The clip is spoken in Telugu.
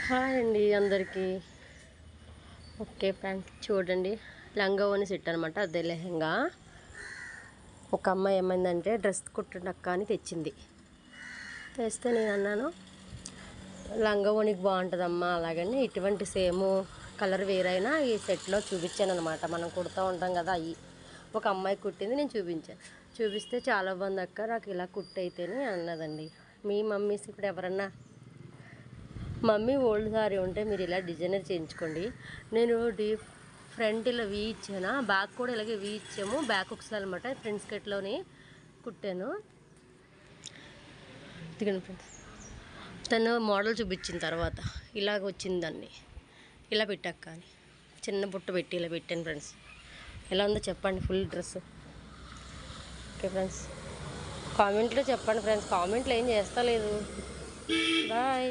హాయ్ అండి అందరికీ. ఓకే ఫ్రెండ్స్, చూడండి లంగా ఓని సెట్ అనమాట. అదే లెహంగా. ఒక అమ్మాయి ఏమైందంటే డ్రెస్ కుట్టడక్క అని తెచ్చింది. తెస్తే నేను అన్నాను లంగా ఓనికి బాగుంటుందమ్మా, అలాగని ఇటువంటి సేమ్ కలర్ వేరైనా ఈ సెట్లో చూపించాను అనమాట. మనం కుడుతూ ఉంటాం కదా, అవి ఒక అమ్మాయి కుట్టింది, నేను చూపిస్తే చాలా బాగుంది అక్క, నాకు ఇలా కుట్టయితేనే అన్నదండి. మీ మమ్మీస్ ఇప్పుడు ఎవరన్నా మమ్మీ ఓల్డ్ సారీ ఉంటే మీరు ఇలా డిజైనర్ చేయించుకోండి. నేను ఫ్రంట్ ఇలా వీ ఇచ్చాను, బ్యాక్ కూడా ఇలాగే వీ ఇచ్చాము. బ్యాక్ ఒకసారి అనమాట ఫ్రంట్ స్కర్ట్లోని కుట్టాను. దిగండి ఫ్రెండ్స్. తను మోడల్ చూపించిన తర్వాత ఇలాగ వచ్చింది, దాన్ని ఇలా పెట్టాక కానీ చిన్న బుట్ట పెట్టి ఇలా పెట్టాను ఫ్రెండ్స్. ఎలా ఉందో చెప్పండి ఫుల్ డ్రెస్. ఓకే ఫ్రెండ్స్, కామెంట్లో చెప్పండి ఫ్రెండ్స్. కామెంట్లో ఏం చేస్తా లేదు. బాయ్.